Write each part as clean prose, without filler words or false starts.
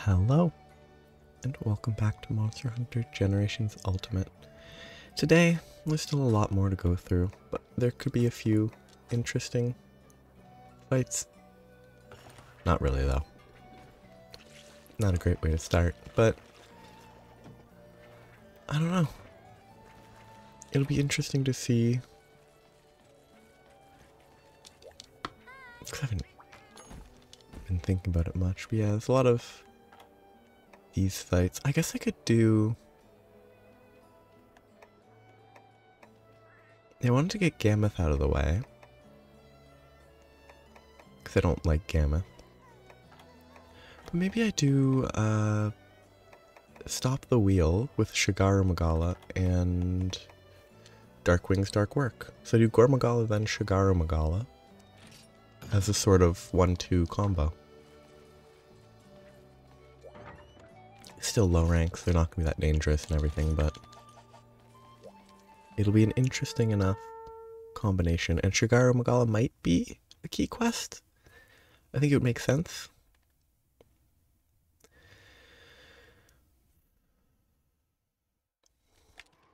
Hello, and welcome back to Monster Hunter Generations Ultimate. Today, there's still a lot more to go through, but there could be a few interesting fights. Not really, though. Not a great way to start, but I don't know. It'll be interesting to see. Because I haven't been thinking about it much, but yeah, there's a lot of these fights. I guess I could do... I wanted to get Gammoth out of the way, because I don't like Gammoth. But maybe I do Stop the Wheel with Shagaru Magala and Darkwing's Dark Work. So I do Gore Magala, then Shagaru Magala as a sort of 1-2 combo. Still low ranks, they're not going to be that dangerous and everything, but it'll be an interesting enough combination. And Shagaru Magala might be a key quest. I think it would make sense.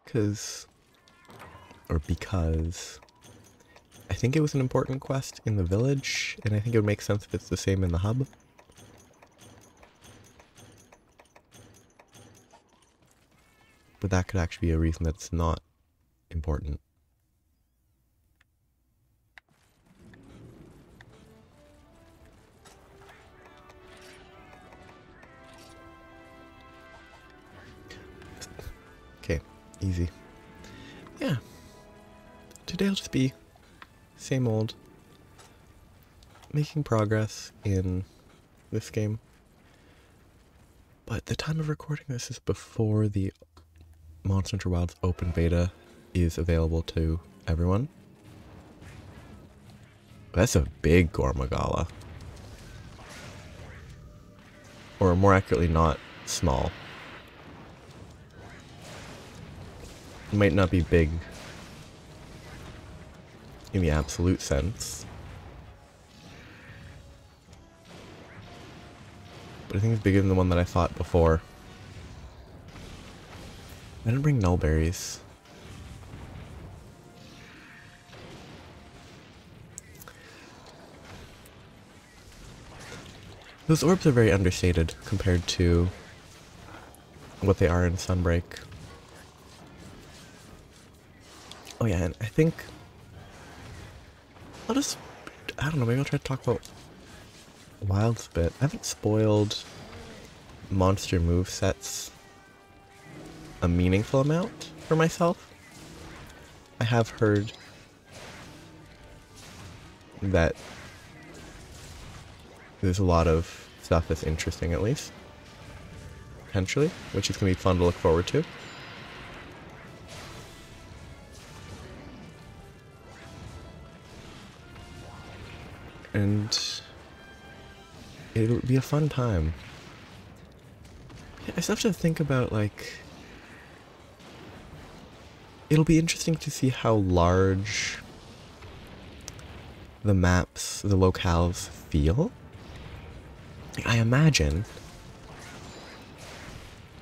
Because I think it was an important quest in the village, and I think it would make sense if it's the same in the hub. But that could actually be a reason that it's not important. Okay, easy. Yeah. Today will just be same old, making progress in this game. But the time of recording this is before the Monster Hunter Wilds open beta is available to everyone. That's a big Gore Magala. Or more accurately, not small. It might not be big in the absolute sense, but I think it's bigger than the one that I fought before. I didn't bring nullberries. Those orbs are very understated compared to what they are in Sunbreak. Oh yeah, and I think I don't know, maybe I'll try to talk about Wilds a bit. I haven't spoiled monster movesets a meaningful amount for myself. I have heard that there's a lot of stuff that's interesting, at least. Potentially, which is going to be fun to look forward to. And it'll be a fun time. I still have to think about, like, it'll be interesting to see how large the maps, the locales feel. I imagine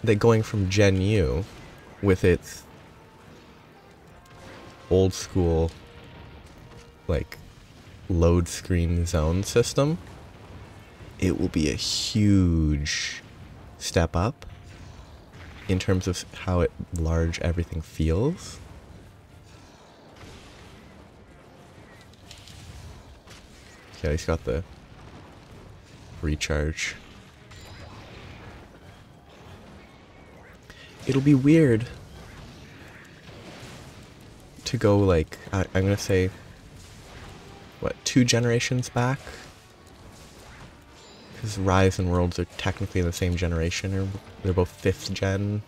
that going from Gen U with its old school, like, load screen zone system, it will be a huge step up in terms of how large everything feels. Okay, he's got the recharge. It'll be weird to go, like, I'm gonna say, what, 2 generations back? Because Rise and Worlds are technically in the same generation, or they're both 5th gen.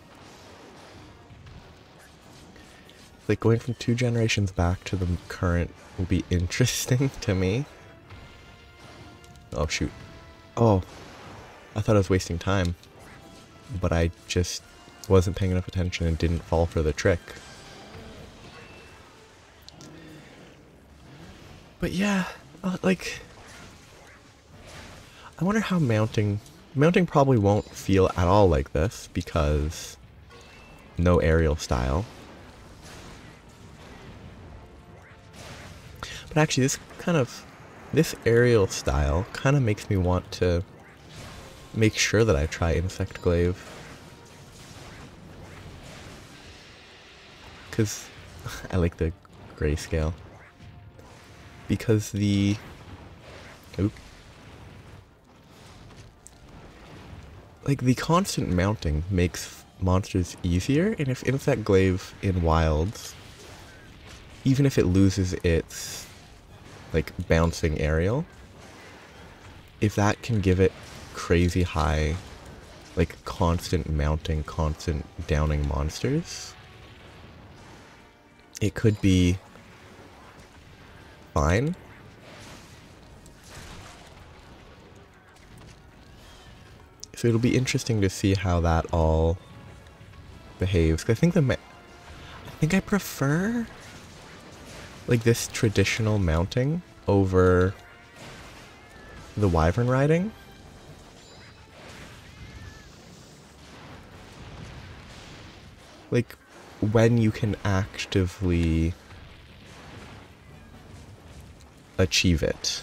Like, going from 2 generations back to the current will be interesting to me. Oh, shoot. Oh, I thought I was wasting time. But I just wasn't paying enough attention and didn't fall for the trick. But yeah, like, I wonder how mounting Mounting probably won't feel at all like this because no aerial style. But actually this aerial style kind of makes me want to make sure that I try Insect Glaive. Because I like the grayscale. Because the... Oop. Like, the constant mounting makes monsters easier, and if Insect Glaive in Wilds, even if it loses its, like, bouncing aerial, if that can give it crazy high, like, constant mounting, constant downing monsters, it could be fine. So it'll be interesting to see how that all behaves. 'Cause I think I prefer like this traditional mounting over the wyvern riding. Like when you can actively achieve it.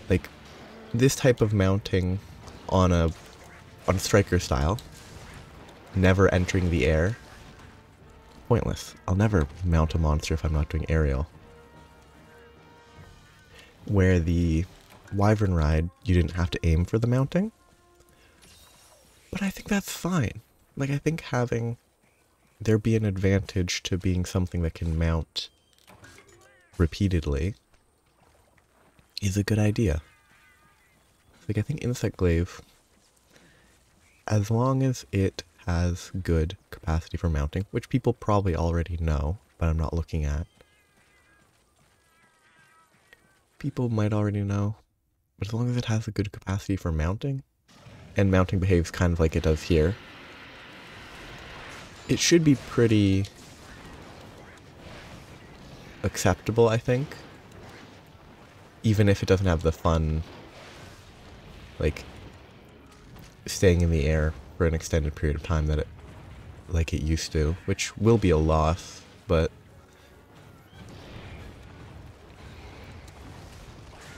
Like this type of mounting on a striker style, never entering the air, pointless. I'll never mount a monster if I'm not doing aerial. Where the wyvern ride, you didn't have to aim for the mounting. But I think that's fine. Like, I think having there be an advantage to being something that can mount repeatedly is a good idea. Like, I think Insect Glaive, as long as it has good capacity for mounting, which people probably already know, but I'm not looking at. People might already know, but as long as it has a good capacity for mounting, and mounting behaves kind of like it does here, it should be pretty acceptable, I think. Even if it doesn't have the fun, like, staying in the air for an extended period of time that it, like it used to, which will be a loss, but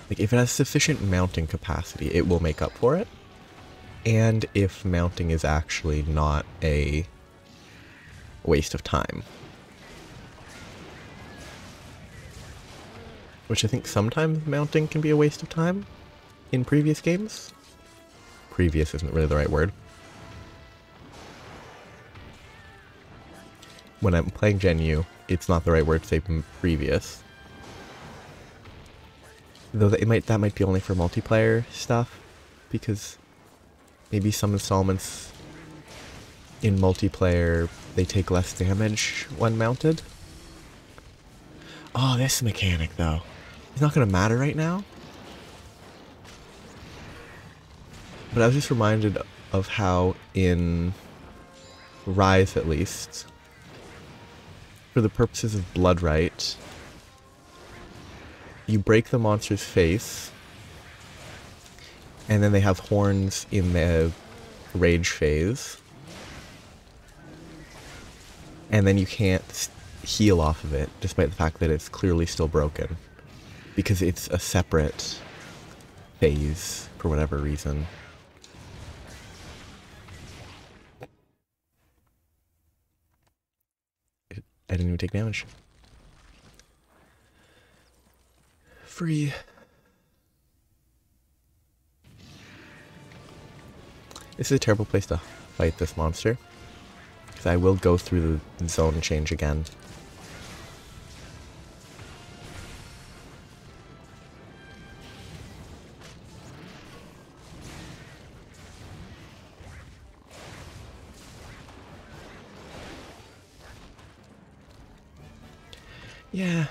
like if it has sufficient mounting capacity, it will make up for it. And if mounting is actually not a waste of time. Which I think sometimes mounting can be a waste of time in previous games. Previous isn't really the right word. When I'm playing Gen U, it's not the right word to say previous. Though that might be only for multiplayer stuff, because maybe some installments in multiplayer, they take less damage when mounted. Oh, this mechanic though. It's not going to matter right now. But I was just reminded of how in Rise, at least, for the purposes of Bloodright, you break the monster's face, and then they have horns in the rage phase, and then you can't heal off of it, despite the fact that it's clearly still broken, because it's a separate phase for whatever reason. I didn't even take damage. Free. This is a terrible place to fight this monster, because I will go through the zone change again. Yeah.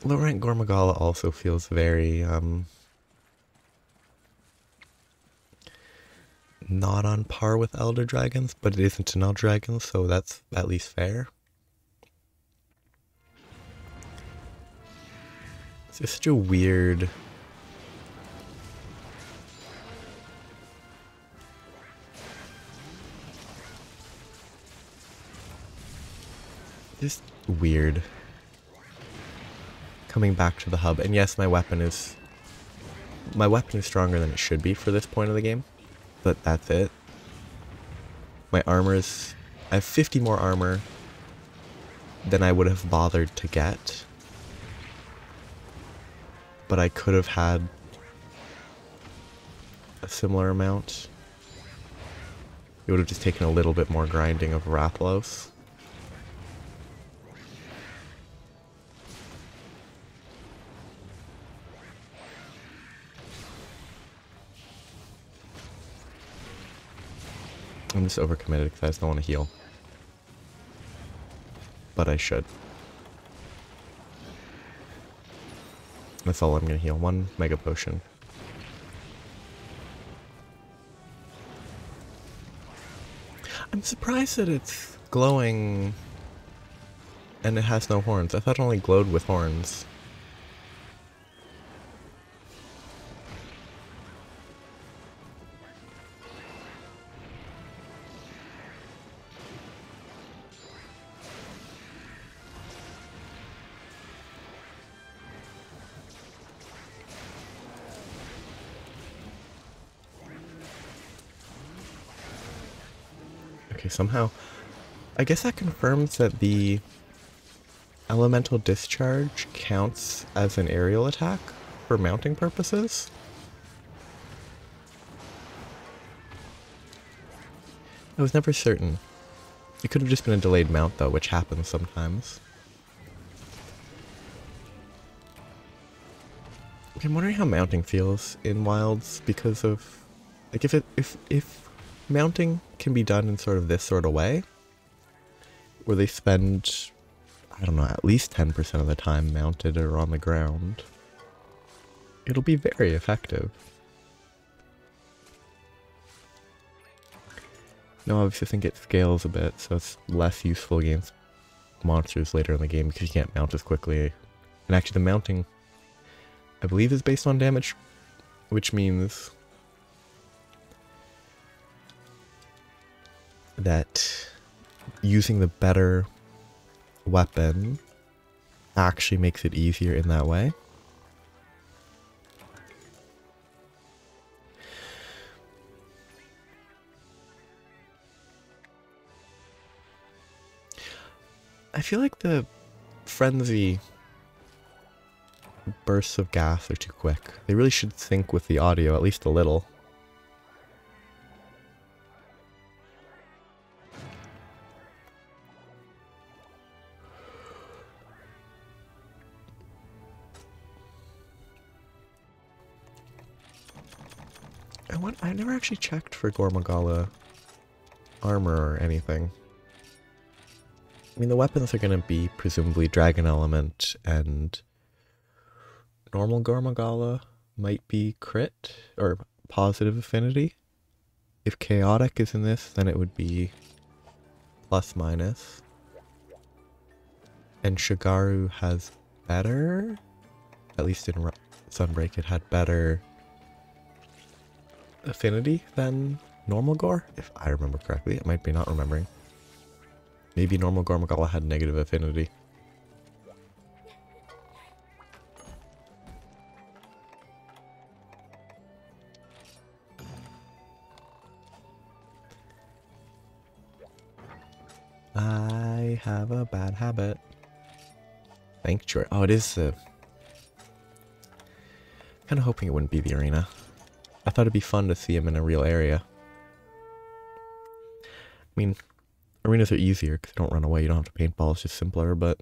Low rank Gore Magala also feels very, not on par with Elder Dragons, but it isn't an Elder Dragon, so that's at least fair. It's just such a weird Just weird. Coming back to the hub, and yes, my weapon is stronger than it should be for this point of the game, but that's it. My armor's... I have 50 more armor than I would have bothered to get. But I could have had a similar amount. It would have just taken a little bit more grinding of Rathalos. I'm just overcommitted because I just don't want to heal. But I should. That's all I'm going to heal. 1 Mega Potion. I'm surprised that it's glowing and it has no horns. I thought it only glowed with horns. Okay, somehow, I guess that confirms that the elemental discharge counts as an aerial attack for mounting purposes. I was never certain. It could have just been a delayed mount though, which happens sometimes. Okay, I'm wondering how mounting feels in Wilds because of, like, if mounting can be done in sort of this sort of way, where they spend, I don't know, at least 10% of the time mounted or on the ground, it'll be very effective. No, obviously I think it scales a bit, so it's less useful against monsters later in the game because you can't mount as quickly. And actually the mounting, I believe, is based on damage, which means that using the better weapon actually makes it easier in that way. I feel like the frenzy bursts of gas are too quick. They really should sync with the audio, at least a little. I never actually checked for Gore Magala armor or anything. I mean, the weapons are going to be presumably Dragon Element, and normal Gore Magala might be crit or positive affinity. If Chaotic is in this, then it would be plus minus. And Shagaru has better, at least in Sunbreak it had better affinity than normal Gore, if I remember correctly. I might be not remembering. Maybe normal Gore Magala had negative affinity. I have a bad habit. Sanctuary. Oh, it is the... Kind of hoping it wouldn't be the arena. I thought it'd be fun to see him in a real area. I mean, arenas are easier because they don't run away. You don't have to paintball. It's just simpler, but...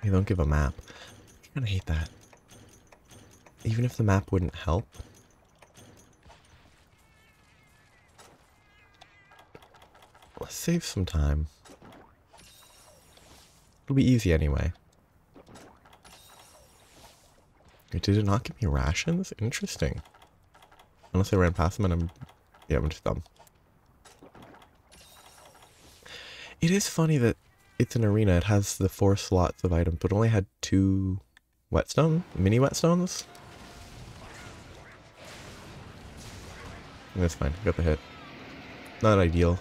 You don't give a map. I kind of hate that. Even if the map wouldn't help. Let's save some time. It'll be easy anyway. Wait, did it not give me rations? Interesting. Unless I ran past them and I'm just dumb. It is funny that it's an arena. It has the 4 slots of items, but only had 2 Whetstone? Mini whetstones? That's fine, got the hit. Not ideal.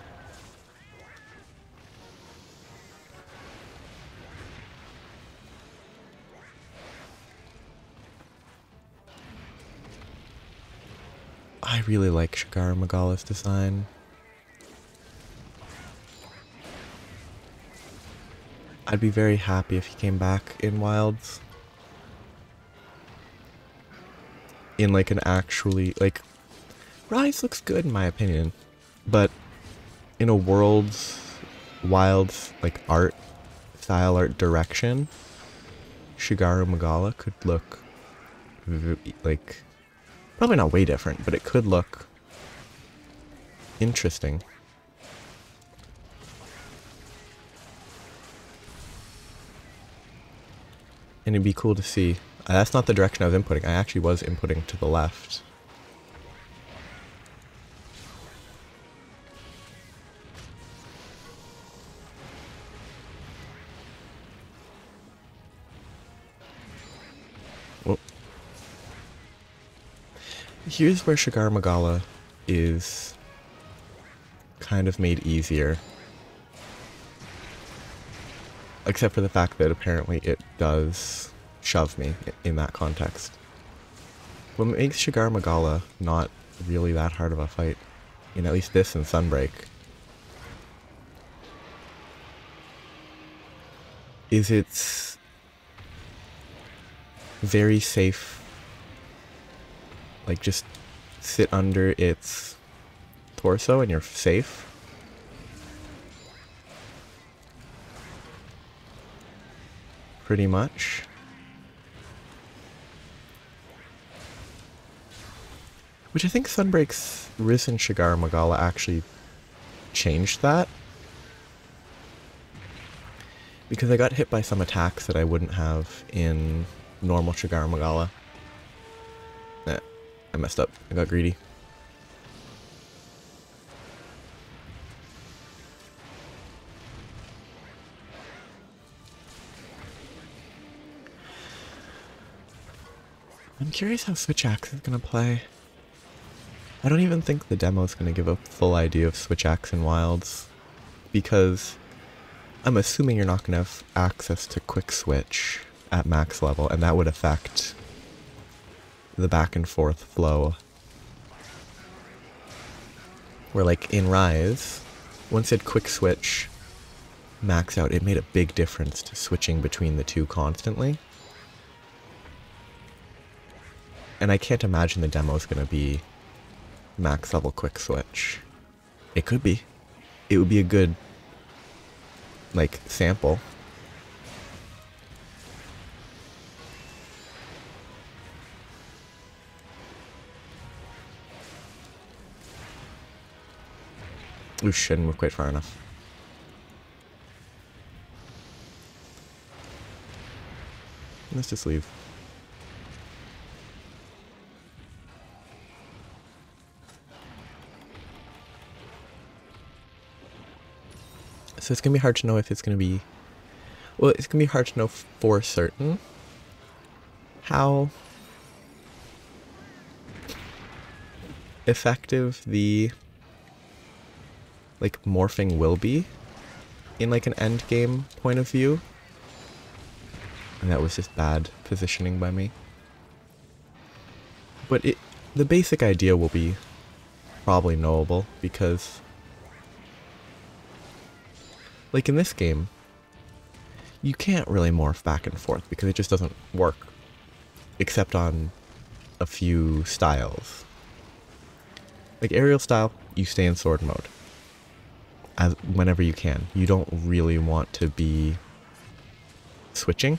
I really like Shagaru Magala's design. I'd be very happy if he came back in Wilds. In like an actually, like, Rise looks good in my opinion, but in a Worlds, Wilds, like art, style art direction, Shagaru Magala could look, like, probably not way different, but it could look interesting. And it'd be cool to see. That's not the direction I was inputting. I actually was inputting to the left. Whoa. Here's where Shagaru Magala is kind of made easier. Except for the fact that apparently it does shove me in that context. What makes Shagaru Magala not really that hard of a fight, in at least this and Sunbreak, is it's very safe. Like, just sit under its torso and you're safe. Pretty much. Which I think Sunbreak's Risen Shagaru Magala actually changed that. Because I got hit by some attacks that I wouldn't have in normal Shagaru Magala. I messed up. I got greedy. I'm curious how Switch Axe is going to play. I don't even think the demo is going to give a full idea of Switch Axe in Wilds, because I'm assuming you're not going to have access to Quick Switch at max level, and that would affect the back and forth flow. Where, like, in Rise, once it Quick Switch max out, it made a big difference to switching between the two constantly. And I can't imagine the demo is going to be max level Quick Switch. It could be. It would be a good, like, sample. Ooh, shouldn't move quite far enough. Let's just leave. So it's going to be hard to know if it's going to be... Well, it's going to be hard to know for certain how effective the, like, morphing will be in, like, an end game point of view. And that was just bad positioning by me. But the basic idea will be probably knowable, because, like, in this game, you can't really morph back and forth because it just doesn't work, except on a few styles. Like aerial style, you stay in sword mode whenever you can. You don't really want to be switching.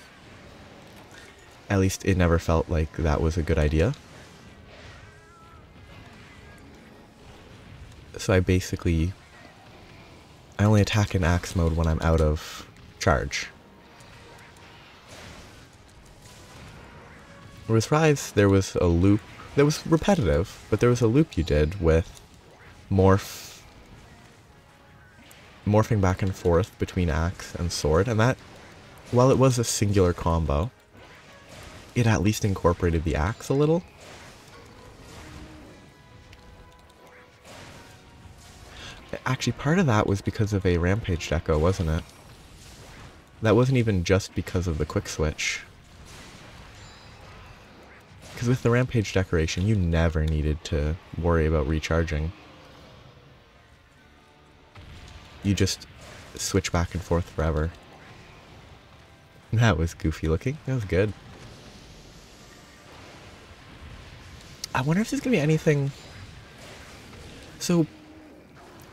At least it never felt like that was a good idea. So I only attack in axe mode when I'm out of charge. Whereas Rise, there was a loop that was repetitive, but there was a loop you did with morphing back and forth between axe and sword, and that, while it was a singular combo, it at least incorporated the axe a little. Actually, part of that was because of a Rampage deco, wasn't it? That wasn't even just because of the quick switch. Because with the Rampage decoration, you never needed to worry about recharging. You just switch back and forth forever. That was goofy looking. That was good. I wonder if there's going to be anything... So,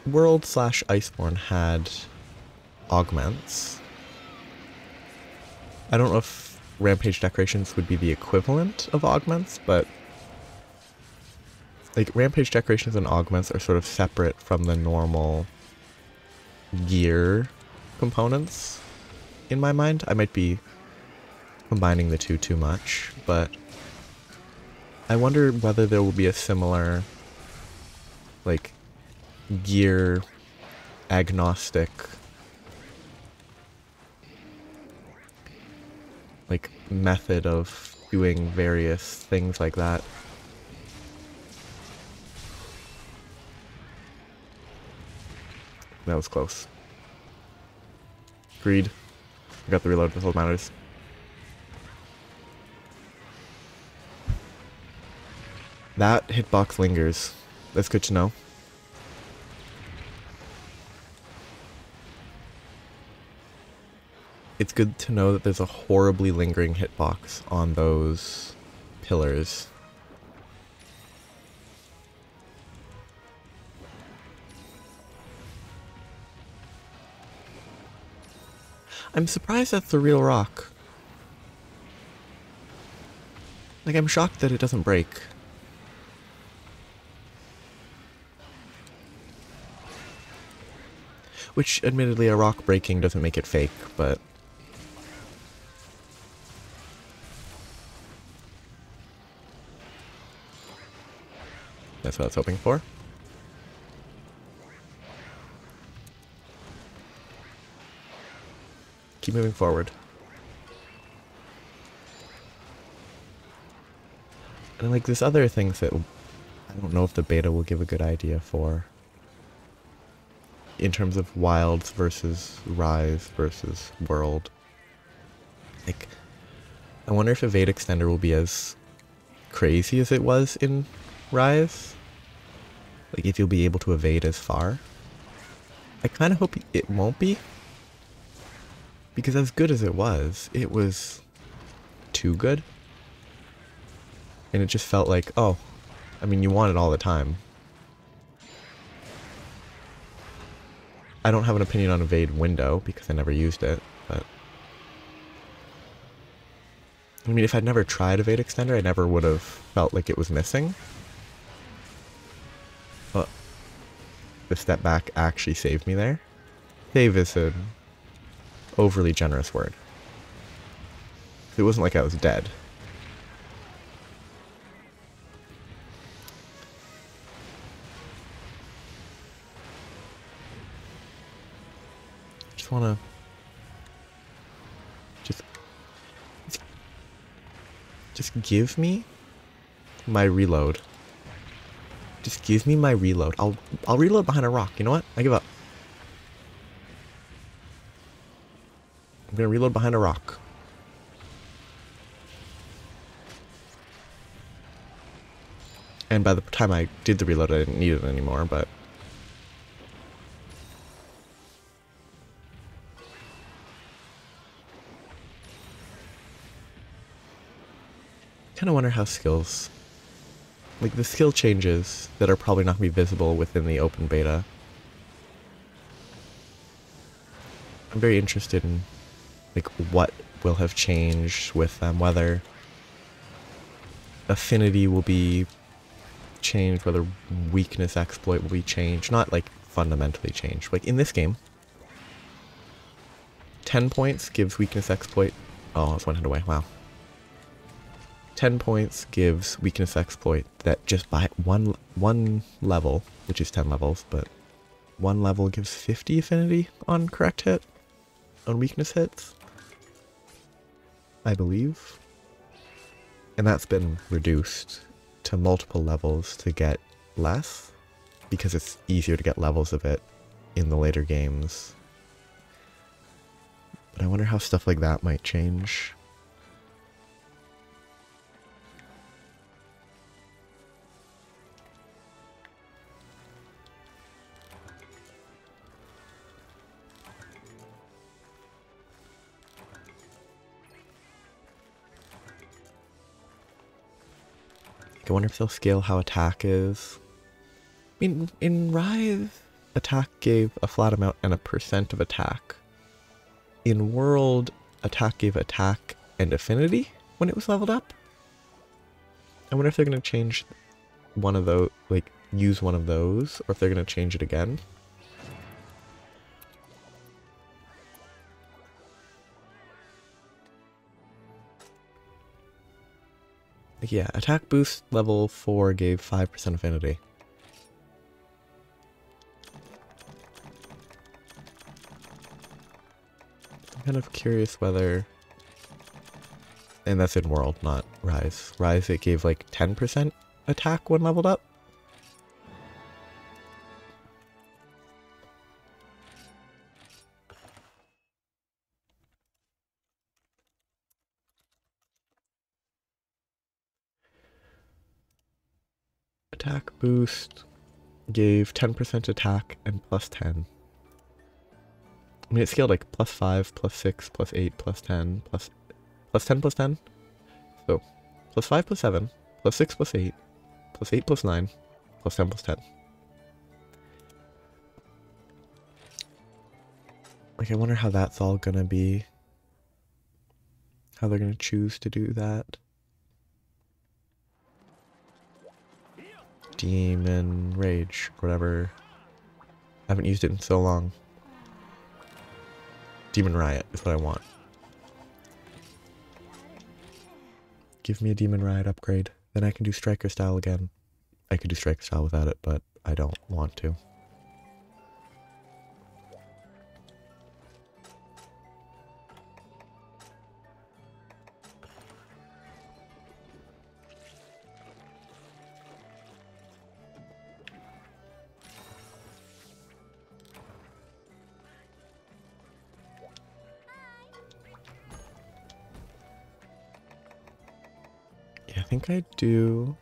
World / Iceborne had augments. I don't know if Rampage decorations would be the equivalent of augments, but like Rampage decorations and augments are sort of separate from the normal gear components in my mind. I might be combining the two too much, but I wonder whether there will be a similar like gear agnostic like method of doing various things like that. That was close. Agreed. I got the reload, that's all that matters. That hitbox lingers. That's good to know. It's good to know that there's a horribly lingering hitbox on those pillars. I'm surprised that's the real rock. Like, I'm shocked that it doesn't break. Which, admittedly, a rock breaking doesn't make it fake, but... that's what I was hoping for. Keep moving forward. And like, there's other things that I don't know if the beta will give a good idea for. In terms of Wilds versus Rise versus World. Like, I wonder if Evade Extender will be as crazy as it was in Rise. Like, if you'll be able to evade as far. I kind of hope it won't be. Because as good as it was too good. And it just felt like, oh, I mean, you want it all the time. I don't have an opinion on Evade Window, because I never used it, but... I mean, if I'd never tried Evade Extender, I never would have felt like it was missing. But the step back actually saved me there. Save is an overly generous word. It wasn't like I was dead. Wanna just give me my reload. Just give me my reload. I'll reload behind a rock. You know what? I give up. I'm gonna reload behind a rock. And by the time I did the reload, I didn't need it anymore, but I kind of wonder how skills, like the skill changes that are probably not going to be visible within the open beta. I'm very interested in like what will have changed with them, whether affinity will be changed, whether weakness exploit will be changed, not like fundamentally changed. Like in this game, 10 points gives weakness exploit. Oh, it's 1 hit away. Wow. 10 points gives weakness exploit that just by one level, which is 10 levels, but one level gives 50 affinity on correct hit, on weakness hits, I believe. And that's been reduced to multiple levels to get less, because it's easier to get levels of it in the later games. But I wonder how stuff like that might change. I wonder if they'll scale how attack is. I mean, in Rise, attack gave a flat amount and a % of attack. In World, attack gave attack and affinity when it was leveled up. I wonder if they're going to change one of those, like, use one of those, or if they're going to change it again. Yeah, attack boost level 4 gave 5% affinity. I'm kind of curious whether... And that's in World, not Rise. Rise, it gave like 10% attack when leveled up. Attack boost gave 10% attack and plus 10. I mean, it scaled like plus 5, plus 6, plus 8, plus 10, plus 10, plus 10. So, plus 5, plus 7, plus 6, plus 8, plus 8, plus 9, plus 10, plus 10. Like, I wonder how that's all gonna be. How they're gonna choose to do that. Demon Rage, whatever. I haven't used it in so long. Demon Riot is what I want. Give me a Demon Riot upgrade. Then I can do Striker Style again. I could do Striker Style without it, but I don't want to. Yeah, I think I do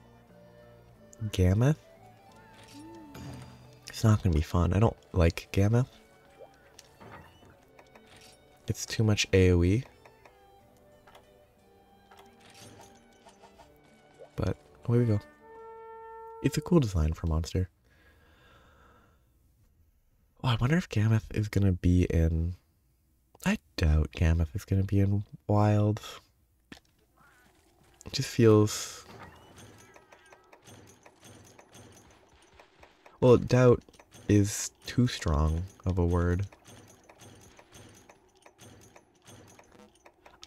Gammoth. It's not going to be fun. I don't like Gammoth. It's too much AoE. But away we go. It's a cool design for a monster. Oh, I wonder if Gammoth is going to be in... I doubt Gammoth is going to be in Wild. It just feels... Well, doubt is too strong of a word.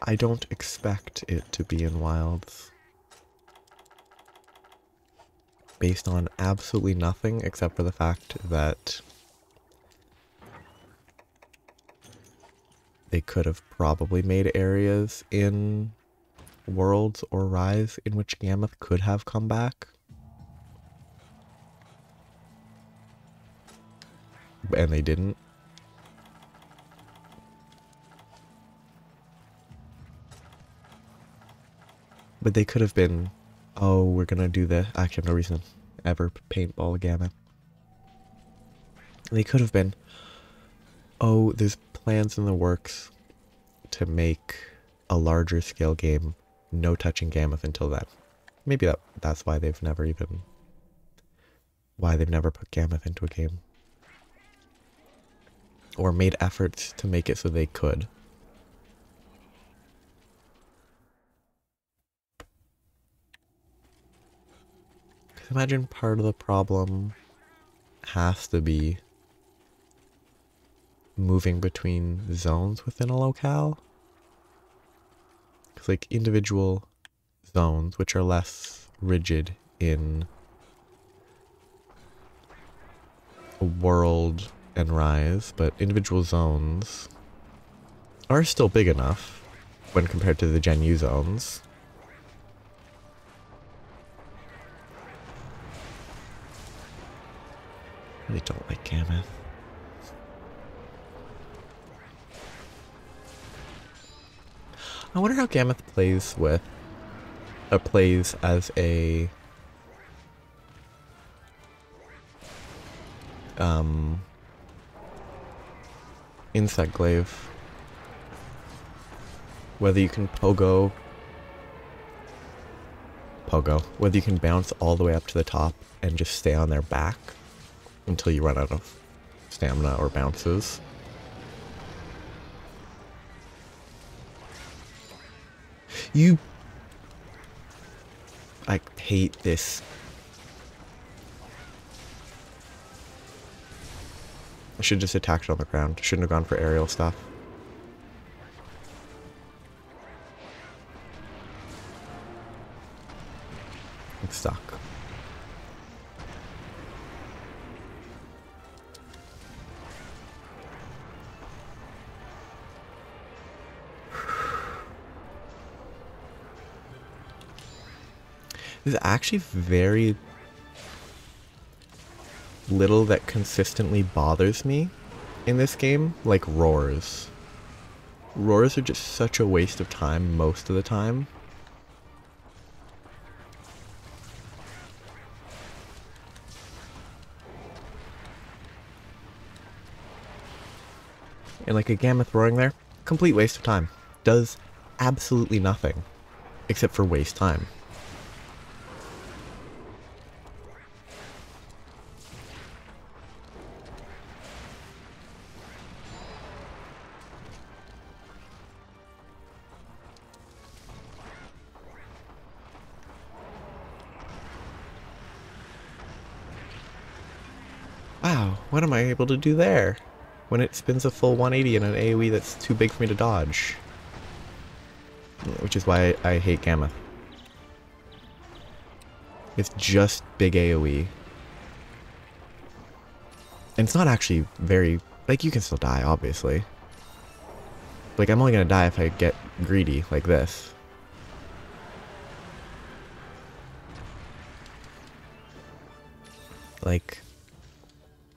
I don't expect it to be in Wilds. Based on absolutely nothing except for the fact that they could have probably made areas in Worlds or Rise in which Gammoth could have come back. And they didn't. But they could have been, oh, we're gonna do the... Actually, I have no reason to ever paintball a Gammoth. They could have been, oh, there's plans in the works to make a larger scale game, no touching Gammoth until then. Maybe that's why they've never even... Why they've never put Gammoth into a game. Or made efforts to make it so they could. Because imagine part of the problem has to be moving between zones within a locale. Because like individual zones, which are less rigid in a World and Rise, but individual zones are still big enough when compared to the Gen U zones. really don't like Gammoth. I wonder how Gammoth plays with... plays as a... insect glaive. Whether you can whether you can bounce all the way up to the top and just stay on their back until you run out of stamina or bounces. I hate this. I should just attacked it on the ground. Shouldn't have gone for aerial stuff. It's stuck. There's actually very little that consistently bothers me in this game, like roars. Roars are just such a waste of time most of the time. And like a Gammoth roaring there, complete waste of time. Does absolutely nothing, except for waste time. Wow, what am I able to do there? When it spins a full 180 in an AoE that's too big for me to dodge. Which is why I hate Gammoth. It's just big AoE. And it's not actually very... like, you can still die, obviously. Like, I'm only gonna die if I get greedy, like this. Like...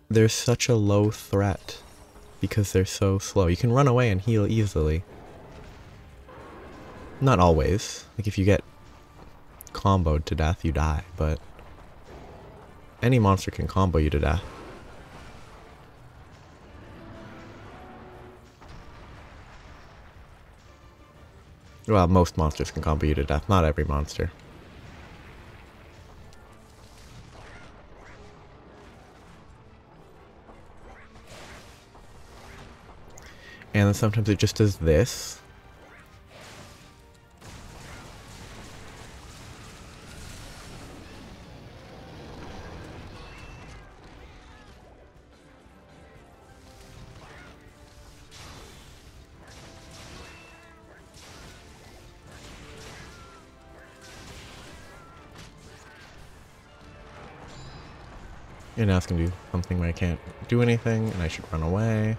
there's such a low threat. Because they're so slow. You can run away and heal easily. Not always. Like, if you get comboed to death, you die, but... any monster can combo you to death. Well, most monsters can combo you to death, not every monster. And then sometimes it just does this. And now it's gonna do something where I can't do anything and I should run away.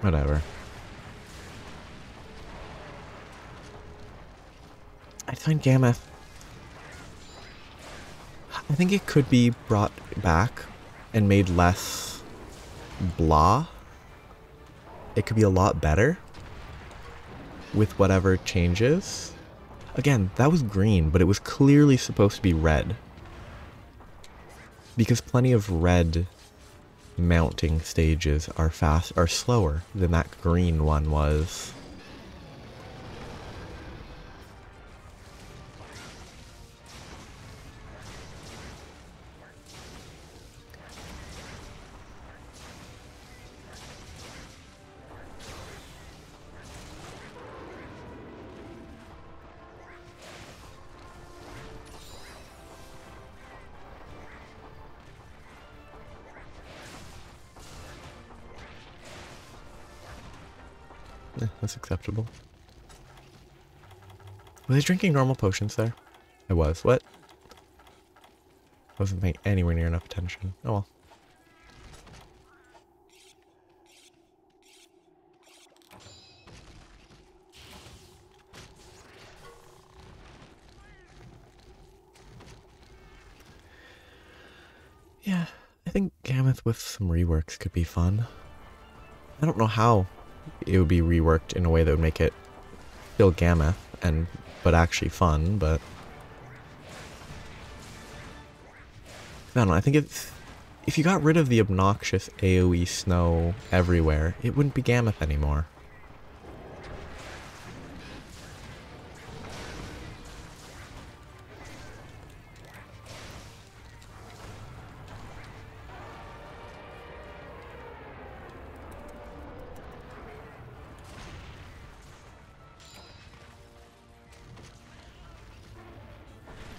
Whatever. I find Gammoth... I think it could be brought back and made less blah. It could be a lot better with whatever changes. Again, that was green, but it was clearly supposed to be red. Because plenty of red mounting stages are slower than that green one was. Yeah, that's acceptable. Was I drinking normal potions there? I was. What? I wasn't paying anywhere near enough attention. Oh well. Yeah, I think Gammoth with some reworks could be fun. I don't know how it would be reworked in a way that would make it still Gammoth, but actually fun, but I don't know, I think if you got rid of the obnoxious AoE snow everywhere, it wouldn't be Gammoth anymore.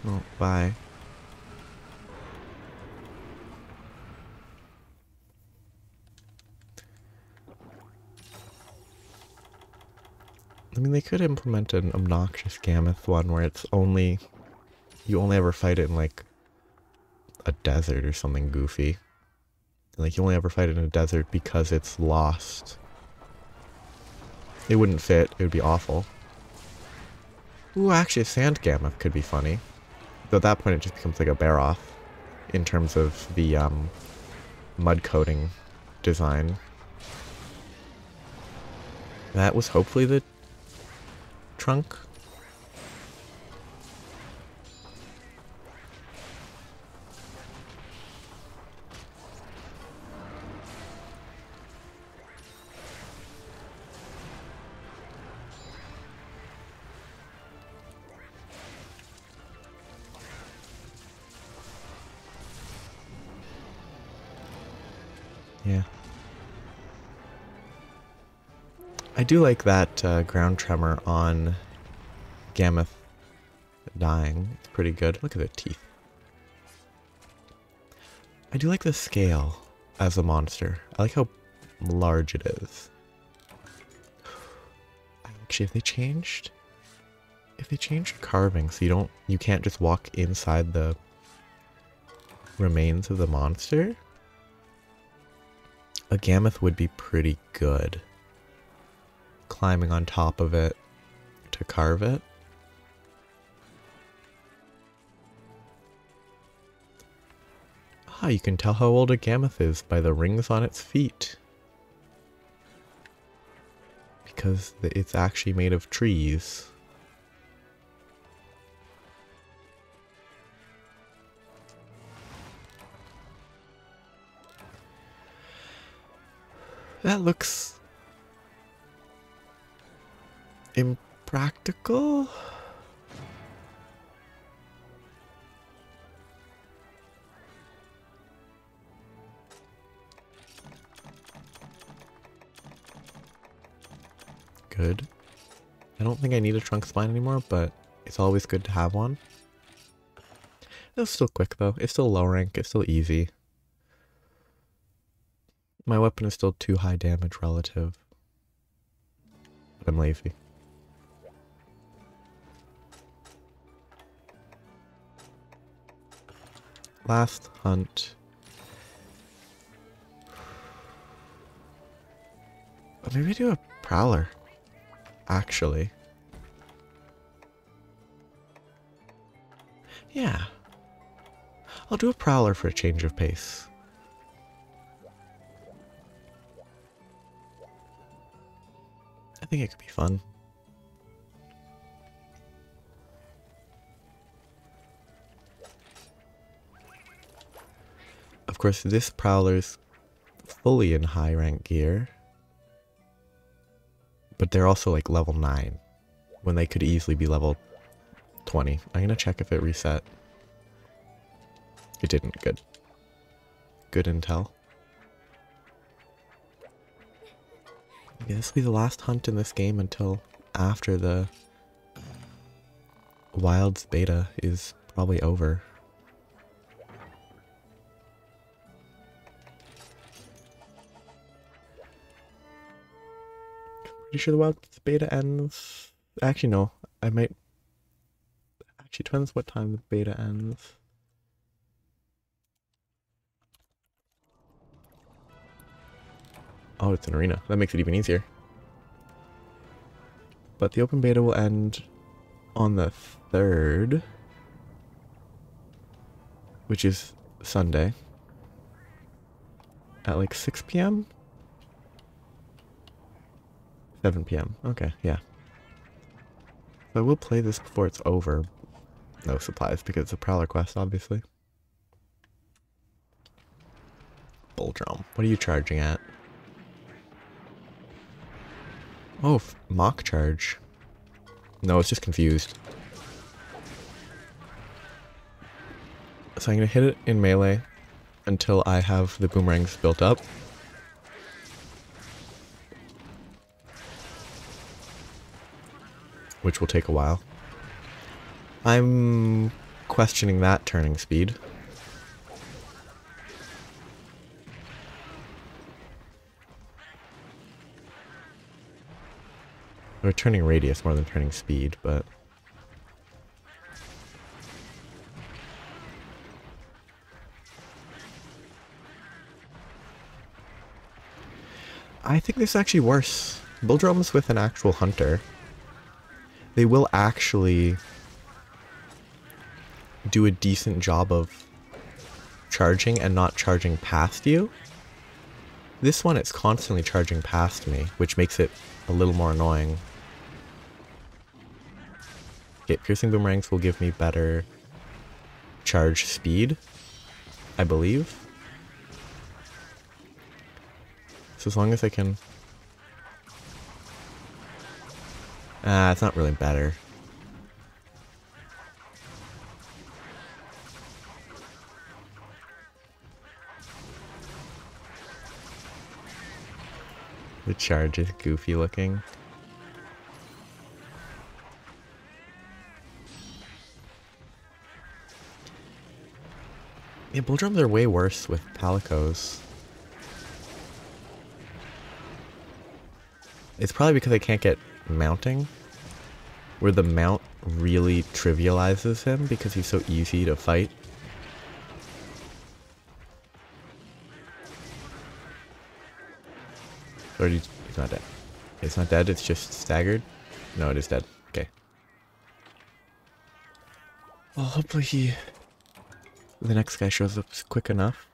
Oh, bye. I mean, they could implement an obnoxious Gammoth one where it's only... you only ever fight it in, like, a desert or something goofy. Like, you only ever fight it in a desert because it's lost. It wouldn't fit. It would be awful. Ooh, actually, a Sand Gammoth could be funny. Though at that point it just becomes like a bear-off in terms of the mud coating design. That was hopefully the trunk. Yeah. I do like that ground tremor on Gammoth dying. It's pretty good. Look at the teeth. I do like the scale as a monster. I like how large it is. Actually, if they changed carving so you can't just walk inside the remains of the monster, a Gammoth would be pretty good. Climbing on top of it to carve it. Ah, you can tell how old a Gammoth is by the rings on its feet. Because it's actually made of trees. That looks impractical. Good. I don't think I need a trunk spine anymore, but it's always good to have one. It's still quick though. It's still low rank. It's still easy. My weapon is still too high damage relative. But I'm lazy. Last hunt. Maybe do a Prowler. Actually. Yeah. I'll do a Prowler for a change of pace. I think it could be fun. Of course, this Prowler's fully in high rank gear. But they're also like level 9. When they could easily be level 20. I'm gonna check if it reset. It didn't. Good. Good intel. Yeah, this will be the last hunt in this game until after the Wilds beta is probably over. Pretty sure the Wilds beta ends... Actually, no. I might... Actually, depends what time the beta ends. Oh, it's an arena. That makes it even easier. But the open beta will end on the 3rd, which is Sunday. at like 6 p.m.? 7 p.m. Okay, yeah. So I will play this before it's over. No supplies because it's a Prowler quest, obviously. Bulldrom. What are you charging at? Oh, mock charge. No, it's just confused. So I'm going to hit it in melee until I have the boomerangs built up. Which will take a while. I'm questioning that turning speed. Or turning radius more than turning speed, but... I think this is actually worse. Bulldroms with an actual hunter. They will actually do a decent job of charging and not charging past you. This one, it's constantly charging past me, which makes it a little more annoying. Okay, piercing boomerangs will give me better charge speed, I believe. So as long as I can... it's not really better. The charge is goofy looking. Yeah, Bulldroms are way worse with Palicos. It's probably because I can't get mounting, where the mount really trivializes him because he's so easy to fight. Or he's not dead. It's not dead, it's just staggered. No, it is dead. Okay. Well, hopefully the next guy shows up quick enough.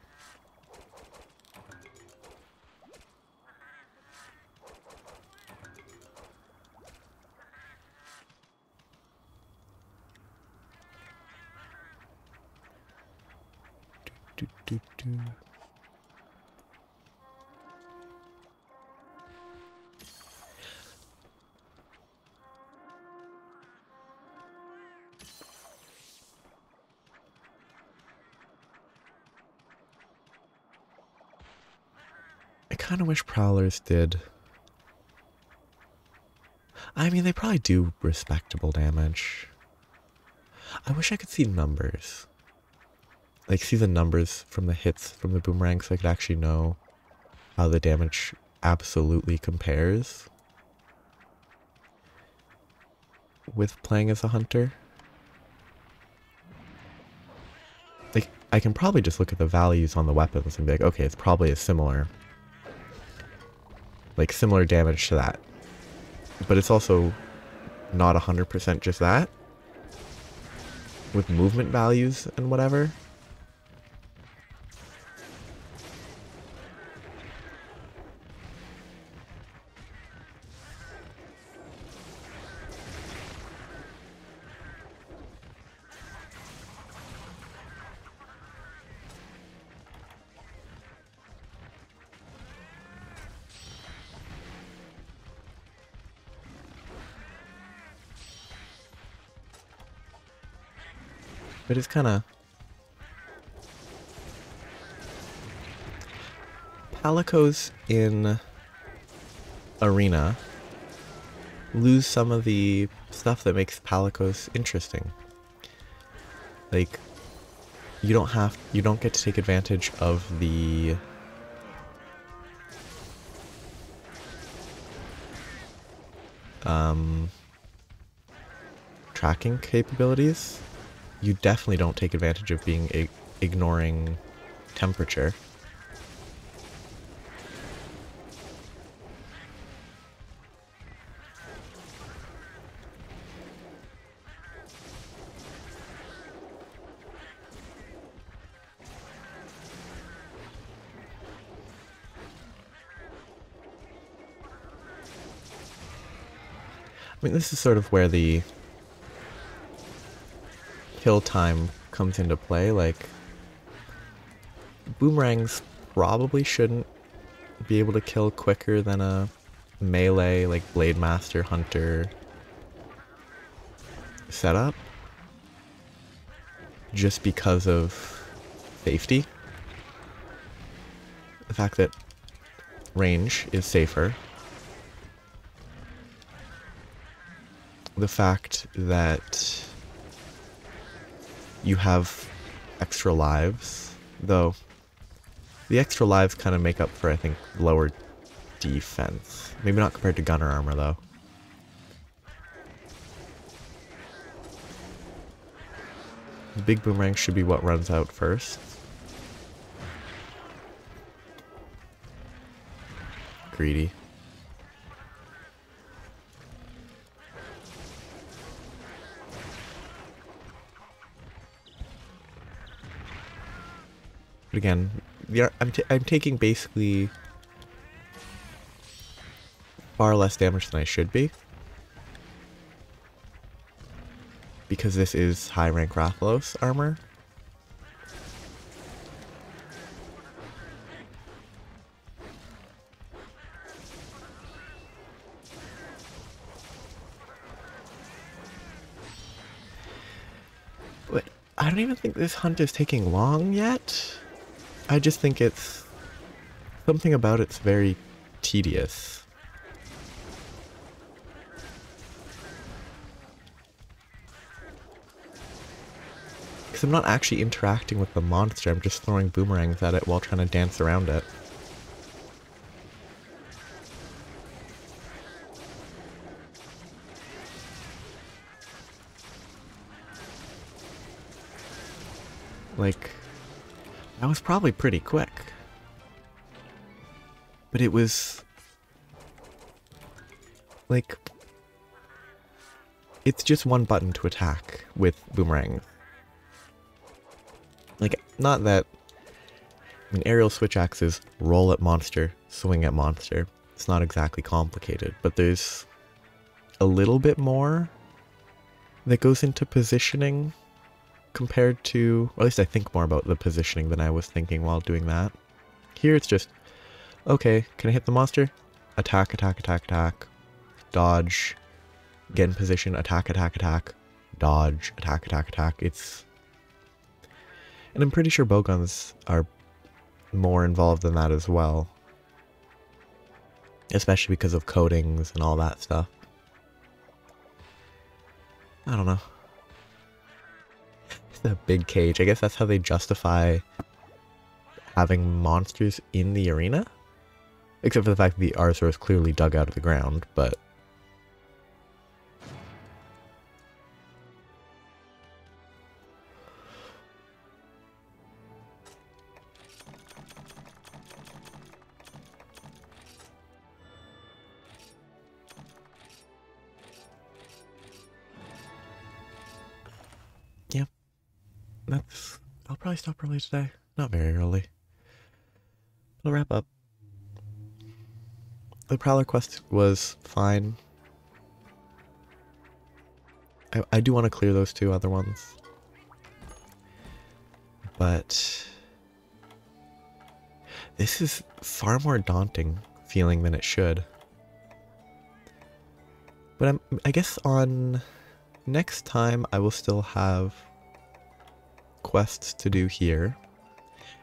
I kind of wish Prowlers did. I mean, they probably do respectable damage. I wish I could see numbers. Like, see the numbers from the hits from the boomerang so I could actually know how the damage absolutely compares with playing as a hunter. Like, I can probably just look at the values on the weapons and be like, okay, it's probably a similar... like, similar damage to that. But it's also not 100% just that. With movement values and whatever. But it's kind of... Palicos in Arena lose some of the stuff that makes Palicos interesting. Like, you don't get to take advantage of the tracking capabilities. You definitely don't take advantage of being ignoring temperature. I mean, this is sort of where the kill time comes into play. Like, boomerangs probably shouldn't be able to kill quicker than a melee, like Blade Master Hunter setup, just because of safety. The fact that range is safer. The fact that you have extra lives, though the extra lives kind of make up for, I think, lower defense. Maybe not compared to gunner armor, though. The big boomerang should be what runs out first. Greedy. But again, I'm taking basically far less damage than I should be, because this is high rank Rathalos armor. But I don't even think this hunt is taking long yet. I just think it's something about it's very tedious. Because I'm not actually interacting with the monster, I'm just throwing boomerangs at it while trying to dance around it. Like, that was probably pretty quick. But it was... like... it's just one button to attack with boomerang. Like, not that... I mean, aerial switch axes, roll at monster, swing at monster. It's not exactly complicated, but there's a little bit more that goes into positioning compared to, or at least I think more about the positioning than I was thinking while doing that. Here it's just, okay, can I hit the monster? Attack, attack, attack, attack. Dodge. Get in position, attack, attack, attack. Dodge, attack, attack, attack. It's... and I'm pretty sure bowguns are more involved than that as well. Especially because of coatings and all that stuff. I don't know. It's a big cage. I guess that's how they justify having monsters in the arena? Except for the fact that the Arzuros clearly dug out of the ground, but... yep. That's... I'll probably stop early today. Not very early. I'll wrap up. The Prowler quest was fine. I do want to clear those two other ones. But... this is far more daunting feeling than it should. But I guess on next time I will still have quests to do here.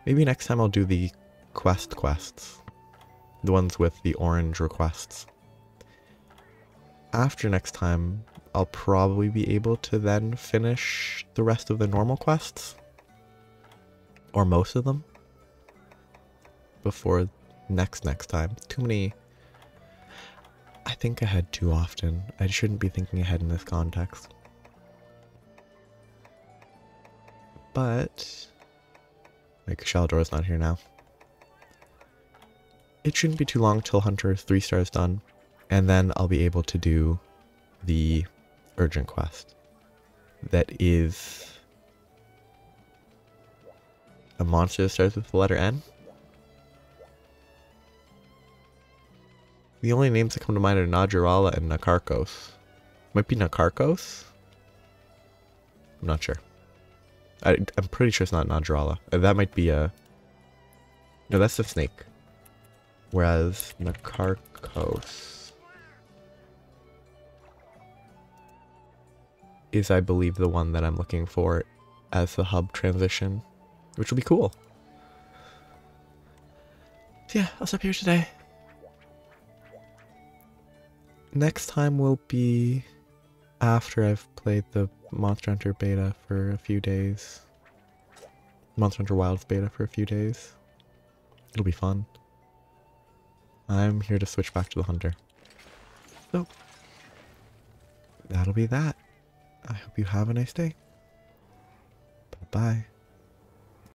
Maybe next time I'll do the quests. The ones with the orange requests. After next time, I'll probably be able to then finish the rest of the normal quests. Or most of them. Before next time. Too many... I think ahead too often. I shouldn't be thinking ahead in this context. But... like, Shagaru's not here now. It shouldn't be too long till Hunter 3 stars done, and then I'll be able to do the urgent quest. That is a monster that starts with the letter N. The only names that come to mind are Najarala and Nakarkos. Might be Nakarkos? I'm not sure. I'm pretty sure it's not Nadrala. That might be a... No, that's the snake. Whereas Nakarkos is, I believe, the one that I'm looking for as the hub transition, which will be cool. So yeah, I'll stop here today. Next time will be after I've played the Monster Hunter beta for a few days. Monster Hunter Wilds beta for a few days. It'll be fun. I'm here to switch back to the Hunter. So, that'll be that. I hope you have a nice day. Bye-bye.